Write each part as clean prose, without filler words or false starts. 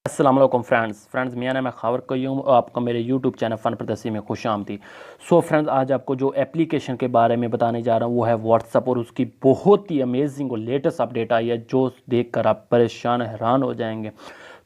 अस्सलाम वालेकुम फ्रेंड्स मेरा नाम है खावर कयूम और आपका मेरे यूट्यूब चैनल फ़न प्रदर्शी में खुश आमदी। फ्रेंड्स आज आपको जो एप्लीकेशन के बारे में बताने जा रहा हूँ वो है व्हाट्सअप और उसकी बहुत ही अमेजिंग और लेटेस्ट अपडेट आई है जो देखकर आप परेशान हैरान हो जाएंगे।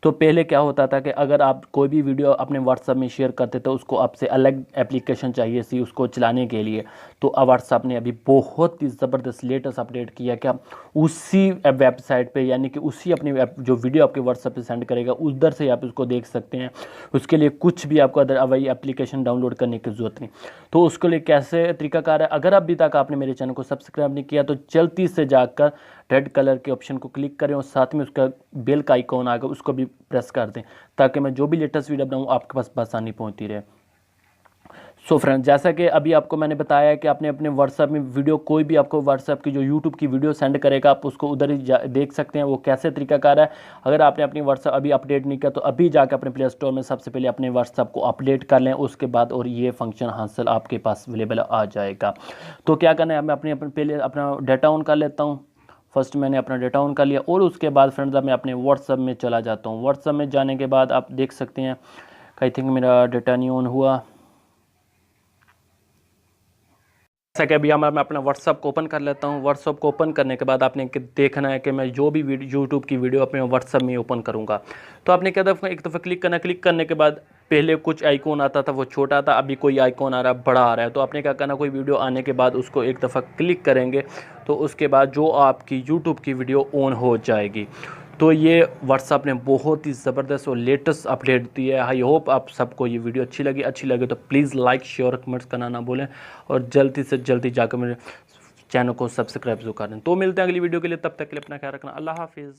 तो पहले क्या होता था कि अगर आप कोई भी वीडियो अपने व्हाट्सअप में शेयर करते तो उसको आपसे अलग एप्लीकेशन चाहिए थी उसको चलाने के लिए। तो अब व्हाट्सअप ने अभी बहुत ही ज़बरदस्त लेटेस्ट अपडेट किया कि आप उसी वेबसाइट पे यानी कि उसी अपनी जो वीडियो आपके व्हाट्सअप पे सेंड करेगा उधर से आप उसको देख सकते हैं। उसके लिए कुछ भी आपको अदर वही एप्लीकेशन डाउनलोड करने की ज़रूरत नहीं। तो उसके लिए कैसे तरीकाकार है, अगर अभी तक आपने मेरे चैनल को सब्सक्राइब नहीं किया तो जल्दी से जाकर रेड कलर के ऑप्शन को क्लिक करें और साथ में उसका बेल का आइकॉन आएगा उसको भी प्रेस कर दें ताकि मैं जो भी लेटेस्ट वीडियो बनाऊँ आपके पास आसानी पहुँचती रहे। फ्रेंड्स जैसा कि अभी आपको मैंने बताया कि आपने अपने व्हाट्सएप में वीडियो कोई भी आपको व्हाट्सएप की जो यूट्यूब की वीडियो सेंड करेगा आप उसको उधर ही देख सकते हैं। वो कैसे तरीकाकार है, अगर आपने अपनी व्हाट्सएप अभी अपडेट नहीं किया तो अभी जाकर अपने प्ले स्टोर में सबसे पहले अपने व्हाट्सएप को अपडेट कर लें उसके बाद और ये फंक्शन हासिल आपके पास अवेलेबल आ जाएगा। तो क्या करना है, मैं अपने पहले अपना डाटा ऑन कर लेता हूँ। फर्स्ट मैंने अपना डाटा ऑन कर लिया और उसके बाद फ्रेंड्स मैं अपने व्हाट्सएप में चला जाता हूँ। व्हाट्सएप में जाने के बाद आप देख सकते हैं आई थिंक मेरा डाटा नहीं ऑन हुआ। जैसा कि अभी मैं अपना व्हाट्सअप को ओपन कर लेता हूँ। व्हाट्सअप को ओपन करने के बाद आपने देखना है कि मैं जो भी यूट्यूब की वीडियो अपने व्हाट्सअप में ओपन करूँगा तो आपने क्या दफ़ा एक दफ़ा क्लिक करना। क्लिक करने के बाद पहले कुछ आइकॉन आता था वो छोटा था, अभी कोई आइकॉन आ रहा है बड़ा आ रहा है। तो आपने क्या करना, कोई वीडियो आने के बाद उसको एक दफ़ा क्लिक करेंगे तो उसके बाद जो आपकी यूट्यूब की वीडियो ऑन हो जाएगी। तो ये व्हाट्सअप ने बहुत ही ज़बरदस्त और लेटेस्ट अपडेट दी है। आई होप आप सबको ये वीडियो अच्छी लगे तो प्लीज़ लाइक शेयर और कमेंट्स करना ना भूलें और जल्दी से जल्दी जाकर मेरे चैनल को सब्सक्राइब जो करें। तो मिलते हैं अगली वीडियो के लिए, तब तक के लिए अपना ख्याल रखना। अल्लाह हाफिज़।